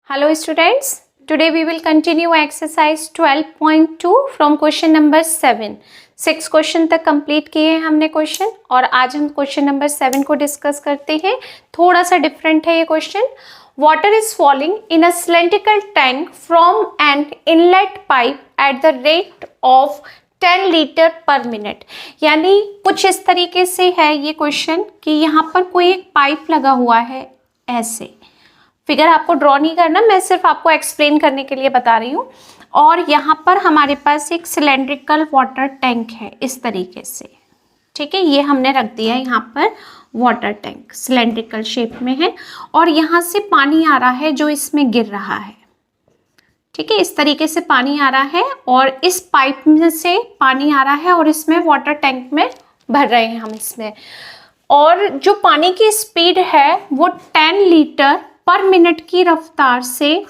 Hello students, today we will continue exercise 12.2 from question number 7. 6 question तक complete किए हैं हमने क्वेश्चन और आज हम क्वेश्चन नंबर 7 को डिस्कस करते हैं। थोड़ा सा डिफरेंट है ये question. Water is falling in a cylindrical tank from an inlet pipe at the rate of 10 litre per minute. यानी कुछ इस तरीके से है ये क्वेश्चन कि यहाँ पर कोई एक पाइप लगा हुआ है, ऐसे फिगर आपको ड्रॉ नहीं करना, मैं सिर्फ आपको एक्सप्लेन करने के लिए बता रही हूँ। और यहाँ पर हमारे पास एक सिलेंड्रिकल वाटर टैंक है इस तरीके से, ठीक है। ये हमने रख दिया है यहाँ पर वाटर टैंक सिलेंड्रिकल शेप में है और यहाँ से पानी आ रहा है जो इसमें गिर रहा है, ठीक है। इस तरीके से पानी आ रहा है और इस पाइप में से पानी आ रहा है और इसमें वाटर टैंक में भर रहे हैं हम इसमें। और जो पानी की स्पीड है वो 10 लीटर पर मिनट की रफ्तार से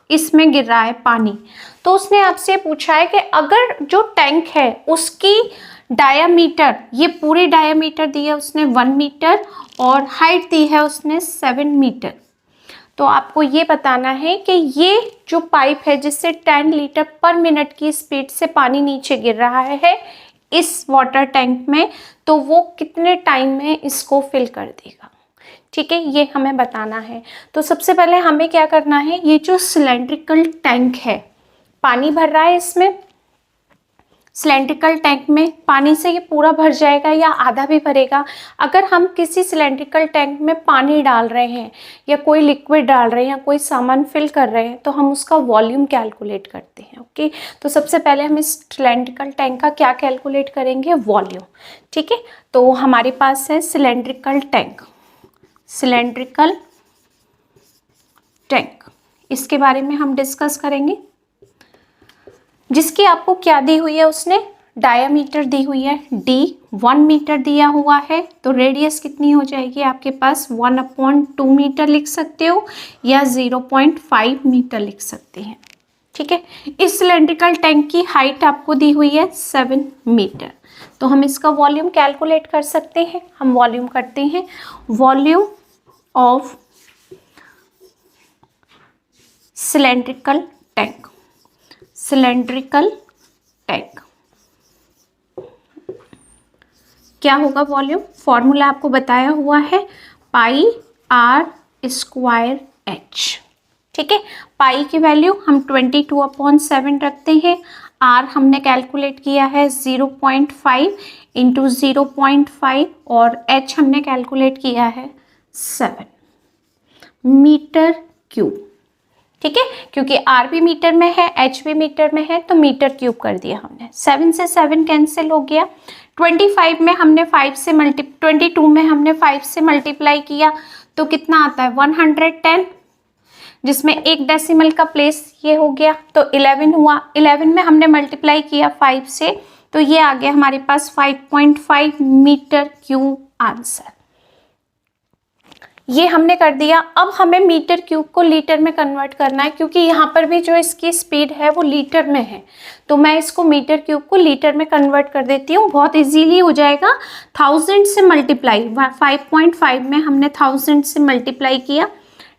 इसमें गिर रहा है पानी। तो उसने आपसे पूछा है कि अगर जो टैंक है उसकी डायामीटर, ये पूरी डायामीटर दी है उसने 1 मीटर और हाइट दी है उसने 7 मीटर। तो आपको ये बताना है कि ये जो पाइप है जिससे 10 लीटर पर मिनट की स्पीड से पानी नीचे गिर रहा है इस वाटर टैंक में, तो वो कितने टाइम में इसको फिल कर देगा, ठीक है। ये हमें बताना है। तो सबसे पहले हमें क्या करना है, ये जो सिलेंड्रिकल टैंक है पानी भर रहा है इसमें, सिलेंड्रिकल टैंक में पानी से ये पूरा भर जाएगा या आधा भी भरेगा। अगर हम किसी सिलेंड्रिकल टैंक में पानी डाल रहे हैं या कोई लिक्विड डाल रहे हैं या कोई सामान फिल कर रहे हैं तो हम उसका वॉल्यूम कैलकुलेट करते हैं, ओके। तो सबसे पहले हम इस सिलेंड्रिकल टैंक का क्या कैलकुलेट करेंगे, वॉल्यूम, ठीक है। तो हमारे पास है सिलेंड्रिकल टैंक, सिलेंड्रिकल टैंक, इसके बारे में हम डिस्कस करेंगे। जिसकी आपको क्या दी हुई है, उसने डायामीटर दी हुई है d, 1 मीटर दिया हुआ है। तो रेडियस कितनी हो जाएगी आपके पास, 1/2 मीटर लिख सकते हो या 0.5 मीटर लिख सकते हैं, ठीक है। इस सिलेंड्रिकल टैंक की हाइट आपको दी हुई है 7 मीटर। तो हम इसका वॉल्यूम कैलकुलेट कर सकते हैं। हम वॉल्यूम करते हैं, volume of cylindrical tank, cylindrical tank क्या होगा वॉल्यूम, फॉर्मूला आपको बताया हुआ है पाई r स्क्वायर h, ठीक है। पाई की वैल्यू हम 22/7 रखते हैं। r हमने कैलकुलेट किया है 0.5 इंटू 0.5 और h हमने कैलकुलेट किया है 7 मीटर क्यूब, ठीक है। क्योंकि r भी मीटर में है h भी मीटर में है तो मीटर क्यूब कर दिया हमने। 7 से 7 कैंसिल हो गया। 22 में हमने 5 से मल्टीप्लाई किया तो कितना आता है 110, जिसमें एक डेसिमल का प्लेस ये हो गया तो 11 हुआ। 11 में हमने मल्टीप्लाई किया 5 से तो ये आ गया हमारे पास 5.5 मीटर क्यूब आंसर। ये हमने कर दिया। अब हमें मीटर क्यूब को लीटर में कन्वर्ट करना है क्योंकि यहाँ पर भी जो इसकी स्पीड है वो लीटर में है। तो मैं इसको मीटर क्यूब को लीटर में कन्वर्ट कर देती हूँ, बहुत इजीली हो जाएगा। 1000 से मल्टीप्लाई, 5.5 में हमने 1000 से मल्टीप्लाई किया,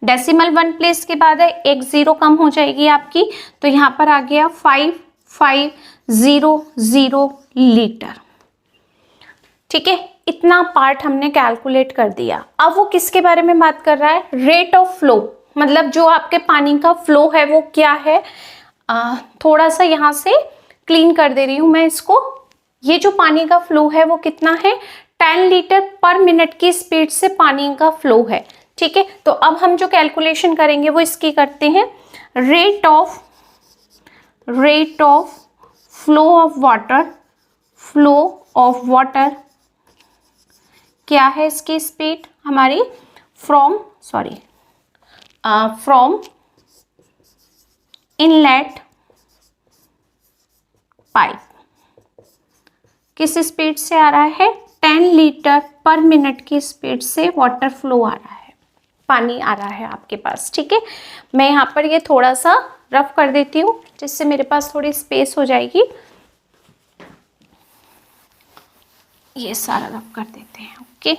डेसिमल 1 प्लेस के बाद है, एक 0 कम हो जाएगी आपकी, तो यहाँ पर आ गया 5500 लीटर, ठीक है। इतना पार्ट हमने कैलकुलेट कर दिया। अब वो किसके बारे में बात कर रहा है, रेट ऑफ फ्लो, मतलब जो आपके पानी का फ्लो है वो क्या है। थोड़ा सा यहाँ से क्लीन कर दे रही हूँ मैं इसको। ये जो पानी का फ्लो है वो कितना है, 10 लीटर पर मिनट की स्पीड से पानी का फ्लो है, ठीक है। तो अब हम जो कैलकुलेशन करेंगे वो इसकी करते हैं, rate of flow of water क्या है इसकी स्पीड हमारी, फ्रॉम इनलेट पाइप, किस स्पीड से आ रहा है, 10 लीटर पर मिनट की स्पीड से वाटर फ्लो आ रहा है, पानी आ रहा है आपके पास, ठीक है। मैं यहाँ पर ये थोड़ा सा रफ कर देती हूँ जिससे मेरे पास थोड़ी स्पेस हो जाएगी। ये सारा रफ कर देते हैं, ओके।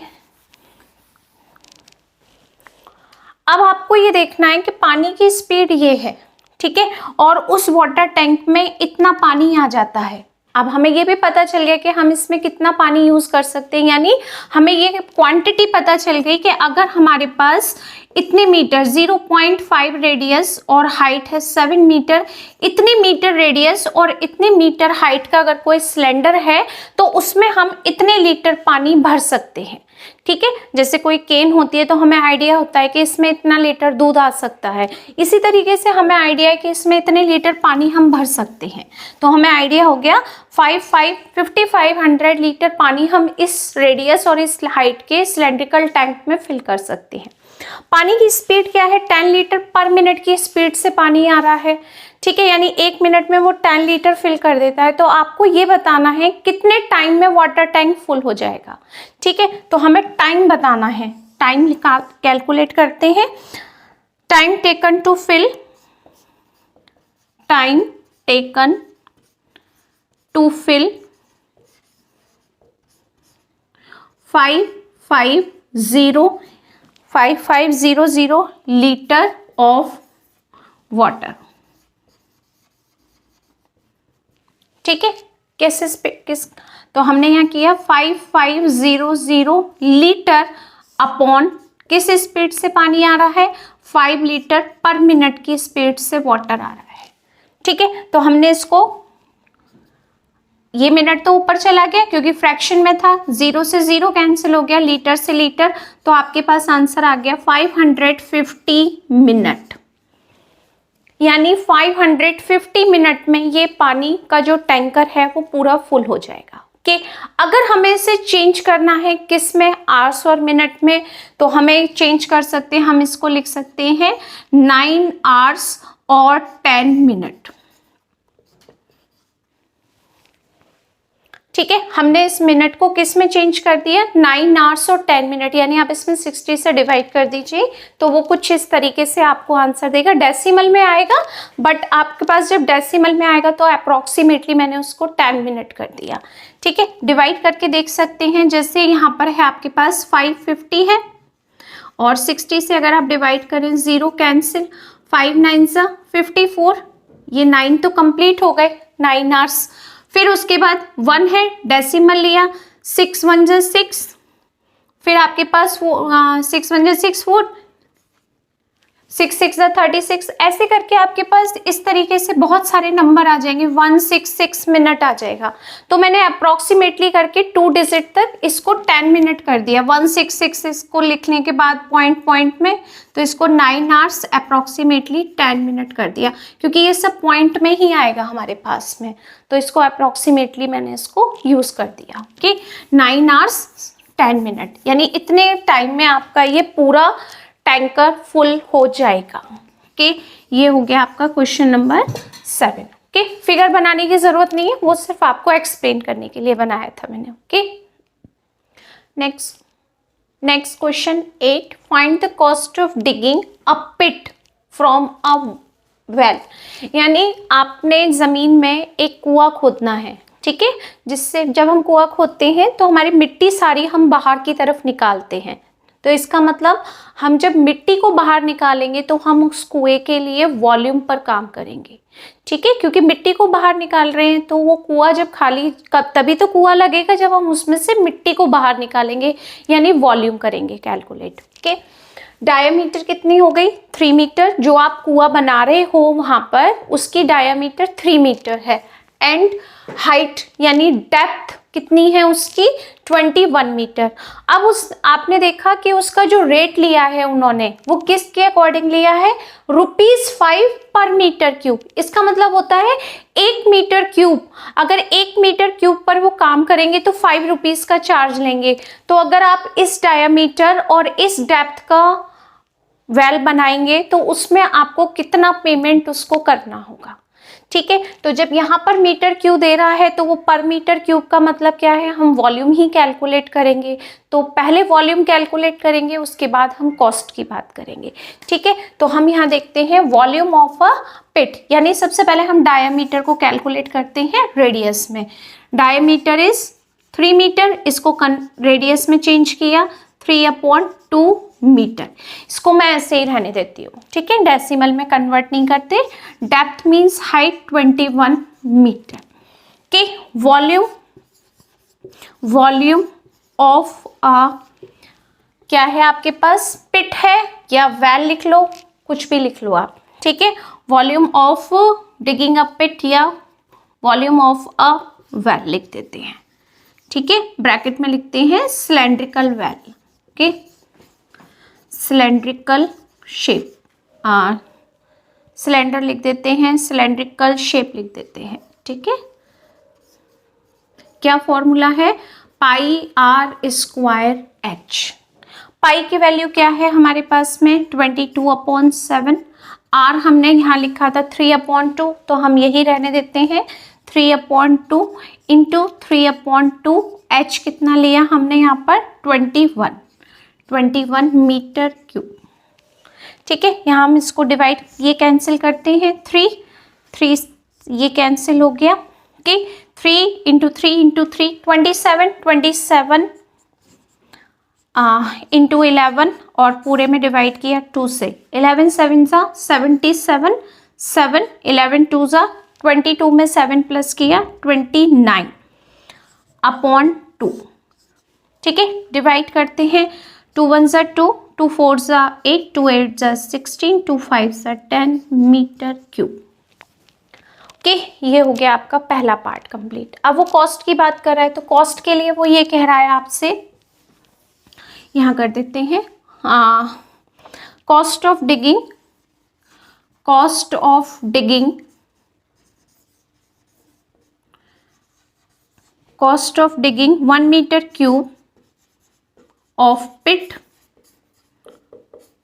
अब आपको ये देखना है कि पानी की स्पीड ये है, ठीक है, और उस वाटर टैंक में इतना पानी आ जाता है। अब हमें ये भी पता चल गया कि हम इसमें कितना पानी यूज कर सकते हैं, यानी हमें ये क्वांटिटी पता चल गई कि अगर हमारे पास इतने मीटर 0.5 रेडियस और हाइट है 7 मीटर, इतने मीटर रेडियस और इतने मीटर हाइट का अगर कोई सिलेंडर है तो उसमें हम इतने लीटर पानी भर सकते हैं, ठीक है। जैसे कोई केन होती है तो हमें आइडिया होता है कि इसमें इतना लीटर दूध आ सकता है, इसी तरीके से हमें आइडिया है कि इसमें इतने लीटर पानी हम भर सकते हैं। तो हमें आइडिया हो गया 5500 लीटर पानी हम इस रेडियस और इस हाइट के सिलेंड्रिकल टैंक में फिल कर सकते हैं। पानी की स्पीड क्या है, 10 लीटर पर मिनट की स्पीड से पानी आ रहा है, ठीक है, यानी 1 मिनट में वो 10 लीटर फिल कर देता है। तो आपको ये बताना है कितने टाइम में वाटर टैंक फुल हो जाएगा, ठीक है। तो हमें टाइम बताना है, टाइम कैलकुलेट करते हैं। Time taken to fill, time taken to fill 5500 litre of water, ठीक है। किस तो हमने यहाँ किया 5500 लीटर अपॉन किस स्पीड से पानी आ रहा है, 5 लीटर पर मिनट की स्पीड से वाटर आ रहा है, ठीक है। तो हमने इसको, ये मिनट तो ऊपर चला गया क्योंकि फ्रैक्शन में था, 0 से 0 कैंसिल हो गया, लीटर से लीटर, तो आपके पास आंसर आ गया 550 मिनट, यानी 550 मिनट में ये पानी का जो टैंकर है वो पूरा फुल हो जाएगा। कि अगर हमें इसे चेंज करना है किस में, आवर्स और मिनट में, तो हमें चेंज कर सकते हैं, हम इसको लिख सकते हैं 9 आवर्स और 10 मिनट, ठीक है। हमने इस मिनट को किस में चेंज कर दिया, 9 आवर्स और 10 मिनट, यानी आप इसमें 60 से डिवाइड कर दीजिए तो वो कुछ इस तरीके से आपको आंसर देगा। डेसिमल में आएगा, बट आपके पास जब डेसिमल में आएगा तो अप्रॉक्सीमेटली मैंने उसको 10 मिनट कर दिया, ठीक है। डिवाइड करके देख सकते हैं, जैसे यहाँ पर है आपके पास 550 है और 60 से अगर आप डिवाइड करें 0 कैंसिल, 5 9 54, ये 9 तो कंप्लीट हो गए 9 आवर्स। फिर उसके बाद 1 है, डेसिमल लिया, 6 1 6, फिर आपके पास 6 1 6 4, 6 6 36, ऐसे करके आपके पास इस तरीके से बहुत सारे नंबर आ जाएंगे, 166 मिनट आ जाएगा। तो मैंने अप्रॉक्सीमेटली करके 2 डिजिट तक इसको 10 मिनट कर दिया, 166 इसको लिखने के बाद पॉइंट में, तो इसको 9 आवर्स अप्रॉक्सीमेटली 10 मिनट कर दिया, क्योंकि ये सब पॉइंट में ही आएगा हमारे पास में, तो इसको अप्रॉक्सीमेटली मैंने इसको यूज कर दिया कि 9 आवर्स 10 मिनट, यानी इतने टाइम में आपका ये पूरा टैंकर फुल हो जाएगा। ओके, ये हो गया आपका क्वेश्चन नंबर 7। ओके, फिगर बनाने की जरूरत नहीं है, वो सिर्फ आपको एक्सप्लेन करने के लिए बनाया था मैंने। Okay, next question 8, find the cost of digging a pit from a well, यानी आपने जमीन में एक कुआं खोदना है, ठीक है, जिससे जब हम कुआं खोदते हैं तो हमारी मिट्टी सारी हम बाहर की तरफ निकालते हैं। तो इसका मतलब हम जब मिट्टी को बाहर निकालेंगे तो हम उस कुएं के लिए वॉल्यूम पर काम करेंगे, ठीक है, क्योंकि मिट्टी को बाहर निकाल रहे हैं तो वो कुआं जब खाली, तभी तो कुआं लगेगा जब हम उसमें से मिट्टी को बाहर निकालेंगे, यानी वॉल्यूम करेंगे कैलकुलेट। ओके, डायामीटर कितनी हो गई, 3 मीटर, जो आप कुआं बना रहे हो वहां पर उसकी डायामीटर 3 मीटर है, एंड हाइट यानी डेप्थ कितनी है उसकी, 21 मीटर। अब आपने देखा कि उसका जो रेट लिया है उन्होंने वो किसके अकॉर्डिंग लिया है, ₹5 पर मीटर क्यूब। इसका मतलब होता है 1 मीटर क्यूब, अगर 1 मीटर क्यूब पर वो काम करेंगे तो ₹5 का चार्ज लेंगे। तो अगर आप इस डायामीटर और इस डेप्थ का वेल बनाएंगे तो उसमें आपको कितना पेमेंट उसको करना होगा, ठीक है। तो जब यहाँ पर मीटर क्यूब दे रहा है तो वो पर मीटर क्यूब का मतलब क्या है, हम वॉल्यूम ही कैलकुलेट करेंगे। तो पहले वॉल्यूम कैलकुलेट करेंगे, उसके बाद हम कॉस्ट की बात करेंगे, ठीक है। तो हम यहाँ देखते हैं वॉल्यूम ऑफ अ पिट, यानी सबसे पहले हम डायामीटर को कैलकुलेट करते हैं रेडियस में। डायामीटर इज 3 मीटर, इसको रेडियस में चेंज किया, 3/2 मीटर। इसको मैं ऐसे ही रहने देती हूँ, ठीक है, डेसिमल में कन्वर्ट नहीं करते। Depth means height 21 metre. Okay, volume of क्या है आपके पास, पिट है या वेल लिख लो, कुछ भी लिख लो आप, ठीक है। वॉल्यूम ऑफ डिगिंग अ पिट या वॉल्यूम ऑफ अ वेल लिख देते हैं, ठीक है। ब्रैकेट में लिखते हैं cylindrical well, okay, cylindrical shape, cylinder लिख देते हैं, सिलेंड्रिकल शेप लिख देते हैं, ठीक है। क्या फॉर्मूला है, पाई आर स्क्वायर एच। पाई की वैल्यू क्या है हमारे पास में 22/7। आर हमने यहाँ लिखा था 3/2, तो हम यही रहने देते हैं 3/2 इंटू 3/2। एच कितना लिया हमने यहाँ पर 21 मीटर क्यूब, ठीक है। यहाँ हम इसको डिवाइड, ये कैंसिल करते हैं, 3 ये कैंसिल हो गया, ओके। 3 इंटू 3 इंटू 3 27 इंटू 11 और पूरे में डिवाइड किया 2 से। 11 7 सा 77, 7 11 2 सा 22 में 7 प्लस किया 29/2, ठीक है। डिवाइड करते हैं, 2 1 सा 2, 2 4 सा 8, 2 8 सा 16, 2 5 सा 10 मीटर क्यूब। ओके, ये हो गया आपका पहला पार्ट कंप्लीट। अब वो कॉस्ट की बात कर रहा है, तो कॉस्ट के लिए वो ये कह रहा है आपसे, यहाँ कर देते हैं cost of digging 1 metre cube of pit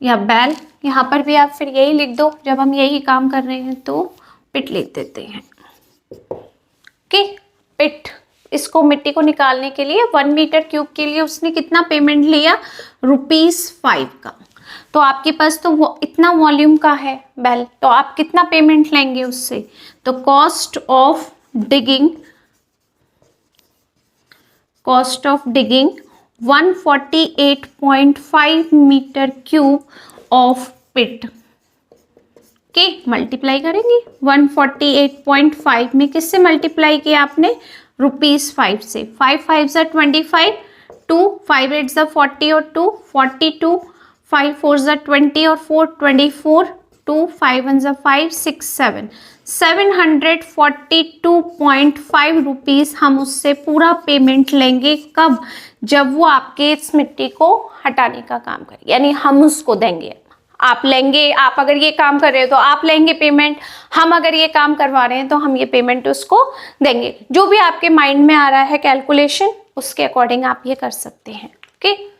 या बैल। यहाँ पर भी आप फिर यही लिख दो, जब हम यही काम कर रहे हैं तो पिट लिख देते हैं, ओके। पिट, इसको मिट्टी को निकालने के लिए 1 मीटर क्यूब के लिए उसने कितना पेमेंट लिया, ₹5 का। तो आपके पास तो वो इतना वॉल्यूम का है बैल, तो आप कितना पेमेंट लेंगे उससे, तो cost of digging 148.5 metre cube of pit, okay. Multiply करेंगे 148.5 में, किससे मल्टीप्लाई किया आपने, ₹5 से। 5 5 सा 25, 2 5 8 सा 40 और 2 42, 5 4 सा 20 और 4 24, 2 5 1 सा 5 6 7 742.5 रुपीज़ हम उससे पूरा पेमेंट लेंगे। कब, जब वो आपके इस मिट्टी को हटाने का काम करे, यानी हम उसको देंगे। आप लेंगे, आप अगर ये काम कर रहे हो तो आप लेंगे पेमेंट, हम अगर ये काम करवा रहे हैं तो हम ये पेमेंट उसको देंगे। जो भी आपके माइंड में आ रहा है कैलकुलेशन, उसके अकॉर्डिंग आप ये कर सकते हैं, okay.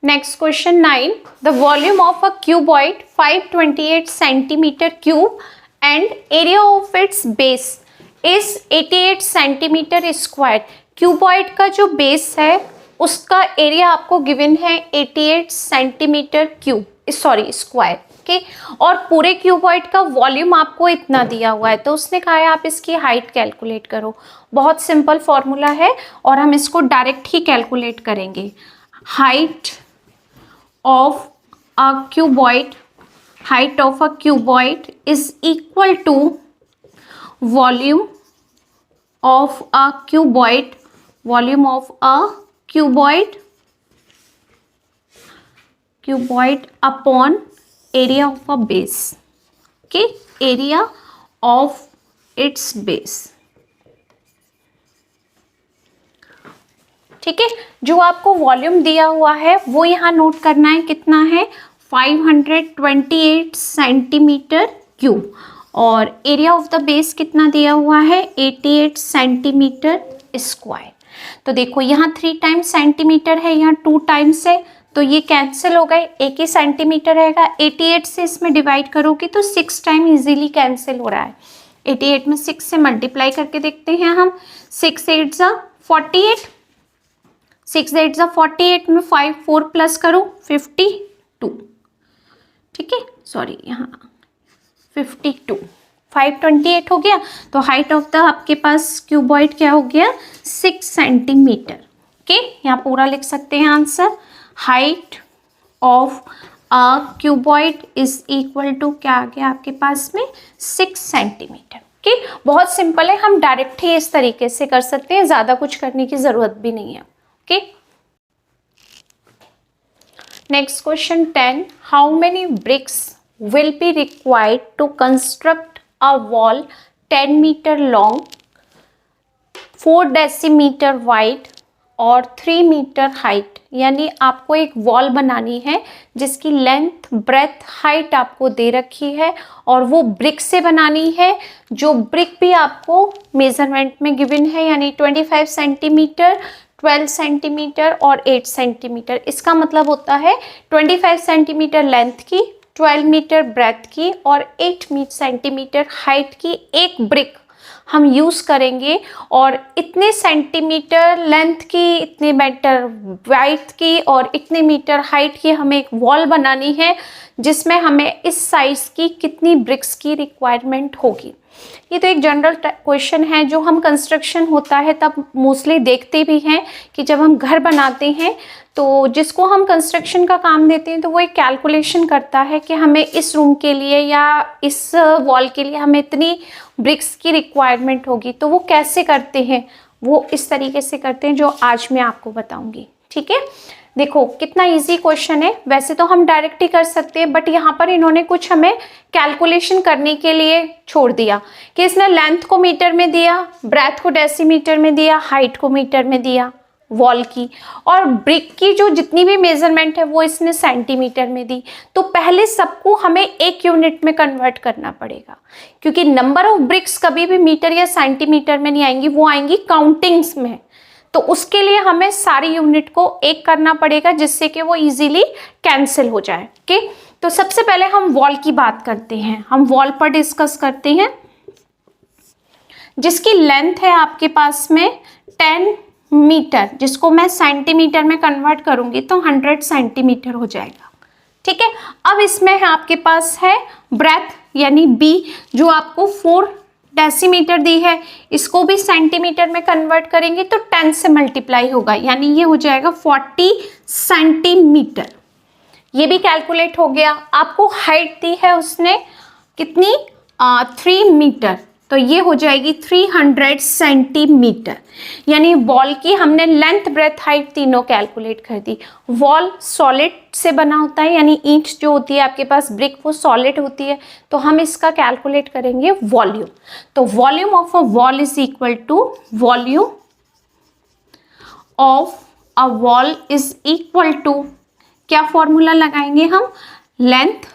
Next question 9, the volume of a cuboid 528 centimetre cube and area of its base is 88 centimetre square. Cuboid का जो बेस है उसका एरिया आपको गिवन है 88 centimetre cube, sorry square, okay. और पूरे क्यूबॉइड का वॉल्यूम आपको इतना दिया हुआ है, तो उसने कहा है आप इसकी हाइट कैलकुलेट करो। बहुत सिंपल फॉर्मूला है और हम इसको डायरेक्ट ही कैलकुलेट करेंगे। Height of a cuboid is equal to volume of a cuboid upon area of a base, okay, area of its base, ठीक है। जो आपको वॉल्यूम दिया हुआ है वो यहाँ नोट करना है, कितना है 528 सेंटीमीटर क्यूब, और एरिया ऑफ द बेस कितना दिया हुआ है 88 सेंटीमीटर स्क्वायर। तो देखो यहाँ 3 टाइम्स सेंटीमीटर है, यहाँ 2 टाइम्स है, तो ये कैंसिल हो गए, एक ही सेंटीमीटर रहेगा। 88 से इसमें डिवाइड करोगे तो 6 टाइम इजीली कैंसिल हो रहा है। 88 में 6 से मल्टीप्लाई करके देखते हैं हम, 6 8 सा 48, 6 8 सा 48 में 5 4 प्लस करो 52, ठीक है, सॉरी यहाँ 52, 528 हो गया। तो हाइट ऑफ द आपके पास क्यूबॉइड क्या हो गया 6 सेंटीमीटर, ओके। यहाँ पूरा लिख सकते हैं answer, height of a cuboid is equal to क्या आ गया आपके पास में 6 सेंटीमीटर। ओके, बहुत सिंपल है, हम डायरेक्ट ही इस तरीके से कर सकते हैं, ज़्यादा कुछ करने की ज़रूरत भी नहीं है। Okay, next question 10, how many bricks will be required to construct a wall 10 meter long, 4 decimeter wide और 3 मीटर हाइट। यानी आपको एक वॉल बनानी है जिसकी लेंथ, ब्रेथ, हाइट आपको दे रखी है और वो ब्रिक से बनानी है, जो ब्रिक भी आपको मेजरमेंट में गिवन है, यानी 25 सेंटीमीटर, 12 सेंटीमीटर और 8 सेंटीमीटर। इसका मतलब होता है 25 सेंटीमीटर लेंथ की, 12 मीटर ब्रेथ की और 8 सेंटीमीटर हाइट की एक ब्रिक हम यूज़ करेंगे। और इतने सेंटीमीटर लेंथ की, इतने मीटर ब्रेथ की और इतने मीटर हाइट की हमें एक वॉल बनानी है, जिसमें हमें इस साइज़ की कितनी ब्रिक्स की रिक्वायरमेंट होगी। ये तो एक जनरल क्वेश्चन है जो हम कंस्ट्रक्शन होता है तब मोस्टली देखते भी हैं कि जब हम घर बनाते हैं तो जिसको हम कंस्ट्रक्शन का काम देते हैं तो वो एक कैलकुलेशन करता है कि हमें इस रूम के लिए या इस वॉल के लिए हमें इतनी ब्रिक्स की रिक्वायरमेंट होगी। तो वो कैसे करते हैं, वो इस तरीके से करते हैं जो आज मैं आपको बताऊंगी। ठीक है, देखो कितना इजी क्वेश्चन है। वैसे तो हम डायरेक्ट ही कर सकते हैं, बट यहाँ पर इन्होंने कुछ हमें कैलकुलेशन करने के लिए छोड़ दिया कि इसने लेंथ को मीटर में दिया, ब्रेथ को डेसीमीटर में दिया, हाइट को मीटर में दिया वॉल की, और ब्रिक की जो जितनी भी मेजरमेंट है वो इसने सेंटीमीटर में दी। तो पहले सबको हमें एक यूनिट में कन्वर्ट करना पड़ेगा, क्योंकि नंबर ऑफ ब्रिक्स कभी भी मीटर या सेंटीमीटर में नहीं आएंगी, वो आएंगी काउंटिंग्स में। तो उसके लिए हमें सारी यूनिट को एक करना पड़ेगा जिससे कि वो इजीली कैंसिल हो जाए। ओके, तो सबसे पहले हम वॉल की बात करते हैं, हम वॉल पर डिस्कस करते हैं, जिसकी लेंथ है आपके पास में 10 मीटर, जिसको मैं सेंटीमीटर में कन्वर्ट करूंगी तो 100 सेंटीमीटर हो जाएगा। ठीक है, अब इसमें आपके पास है ब्रेथ यानी बी, जो आपको 4 डेसीमीटर दी है, इसको भी सेंटीमीटर में कन्वर्ट करेंगे तो 10 से मल्टीप्लाई होगा, यानी ये हो जाएगा 40 सेंटीमीटर। ये भी कैलकुलेट हो गया। आपको हाइट दी है उसने कितनी, 3 मीटर, तो ये हो जाएगी 300 सेंटीमीटर। यानी वॉल की हमने लेंथ, ब्रेथ, हाइट तीनों कैलकुलेट कर दी। वॉल सॉलिड से बना होता है, यानी ईंट जो होती है आपके पास, ब्रिक, वो सॉलिड होती है, तो हम इसका कैलकुलेट करेंगे वॉल्यूम। तो volume of a wall is equal to volume of a wall is equal to, क्या फॉर्मूला लगाएंगे हम, लेंथ,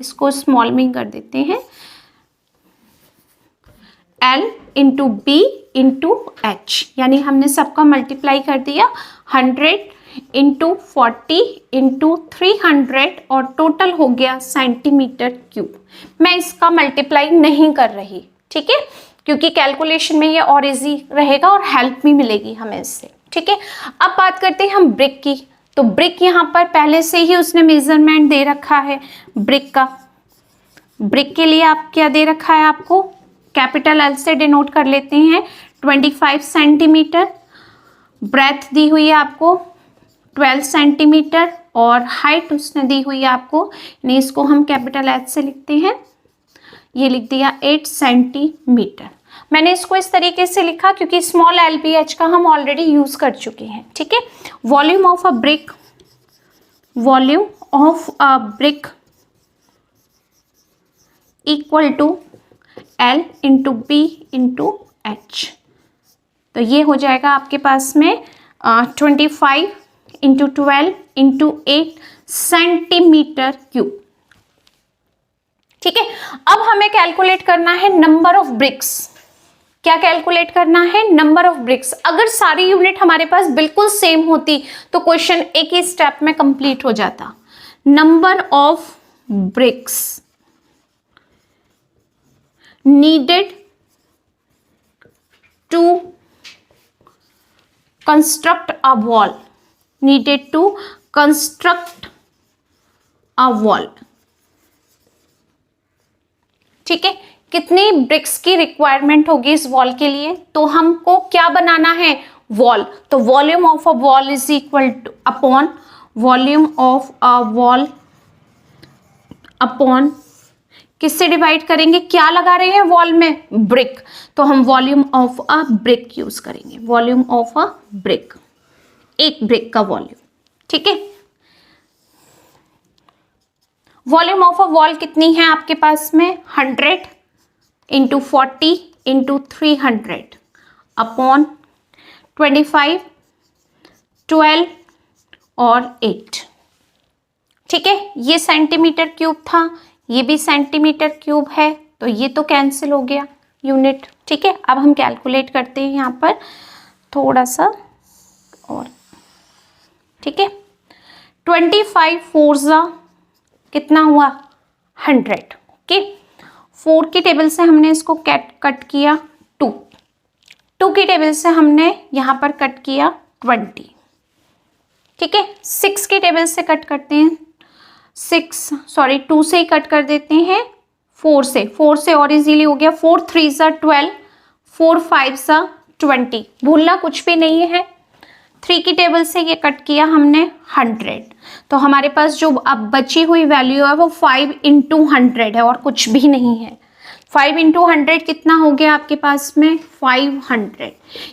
इसको स्मॉल में कर देते हैं, L into B into H, यानी हमने सबका मल्टीप्लाई कर दिया, 100 इंटू 40 इंटू 300 और टोटल हो गया सेंटीमीटर क्यूब। मैं इसका मल्टीप्लाई नहीं कर रही, ठीक है, क्योंकि कैलकुलेशन में ये और इजी रहेगा और हेल्प भी मिलेगी हमें इससे। ठीक है, अब बात करते हैं हम ब्रिक की। तो ब्रिक यहाँ पर पहले से ही उसने मेजरमेंट दे रखा है ब्रिक का। ब्रिक के लिए आप क्या दे रखा है, आपको कैपिटल एल से डिनोट कर लेते हैं, 25 सेंटीमीटर, ब्रेथ दी हुई है आपको 12 सेंटीमीटर और हाइट उसने दी हुई है आपको, यानी इसको हम कैपिटल एच से लिखते हैं, ये लिख दिया 8 सेंटीमीटर। मैंने इसको इस तरीके से लिखा क्योंकि स्मॉल एल बी एच का हम ऑलरेडी यूज कर चुके हैं। ठीक है, volume of a brick, volume of a brick equal to L into B into H. तो ये हो जाएगा आपके पास में 25 इंटू 12 इंटू 8 सेंटीमीटर क्यूब। ठीक है, अब हमें कैलकुलेट करना है नंबर ऑफ ब्रिक्स। क्या कैलकुलेट करना है, नंबर ऑफ ब्रिक्स। अगर सारी यूनिट हमारे पास बिल्कुल सेम होती तो क्वेश्चन एक ही स्टेप में कंप्लीट हो जाता। Number of BRICS needed to construct a wall, needed to construct a wall। ठीक है, कितनी ब्रिक्स की रिक्वायरमेंट होगी इस वॉल के लिए, तो हमको क्या बनाना है, वॉल। तो volume of a wall is equal two upon volume of a wall upon, किससे डिवाइड करेंगे, क्या लगा रहे हैं वॉल में, ब्रिक, तो हम volume of a brick use करेंगे, वॉल्यूम ऑफ अ ब्रिक, एक ब्रिक का वॉल्यूम, ठीक है। वॉल्यूम ऑफ अ वॉल कितनी है आपके पास में, 100 इंटू 40 इंटू 300 अपॉन 25, 12 और 8, ठीक है। ये सेंटीमीटर क्यूब था, ये भी सेंटीमीटर क्यूब है, तो ये तो कैंसिल हो गया यूनिट, ठीक है। अब हम कैलकुलेट करते हैं यहाँ पर थोड़ा सा और, ठीक है। 25 4 कितना हुआ, 100, ओके। 4 की टेबल से हमने इसको कट किया 2 की टेबल से हमने यहाँ पर कट किया 20, ठीक है। 6 की टेबल से कट करते हैं, 2 से ही कट कर देते हैं, 4 से और इजीली हो गया, 4 3 12, 4 5 20, भूलना कुछ भी नहीं है। 3 की टेबल से ये कट किया हमने 100, तो हमारे पास जो अब बची हुई वैल्यू है वो 5 इंटू 100 है और कुछ भी नहीं है। 5 इंटू 100 कितना हो गया आपके पास में, 500,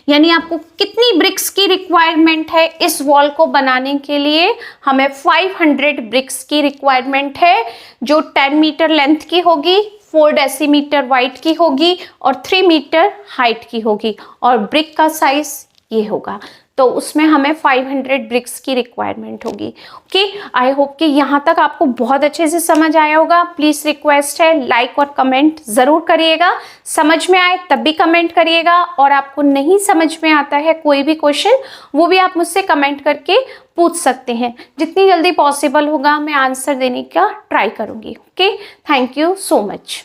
यानी आपको कितनी ब्रिक्स की रिक्वायरमेंट है इस वॉल को बनाने के लिए, हमें 500 ब्रिक्स की रिक्वायरमेंट है, जो 10 मीटर लेंथ की होगी, 4 डेसीमीटर वाइड की होगी और 3 मीटर हाइट की होगी, और ब्रिक का साइज ये होगा, तो उसमें हमें 500 ब्रिक्स की रिक्वायरमेंट होगी, ओके। आई होप कि यहाँ तक आपको बहुत अच्छे से समझ आया होगा। प्लीज़ रिक्वेस्ट है लाइक और कमेंट ज़रूर करिएगा, समझ में आए तब भी कमेंट करिएगा, और आपको नहीं समझ में आता है कोई भी क्वेश्चन, वो भी आप मुझसे कमेंट करके पूछ सकते हैं, जितनी जल्दी पॉसिबल होगा मैं आंसर देने का ट्राई करूँगी, okay. Thank you so much.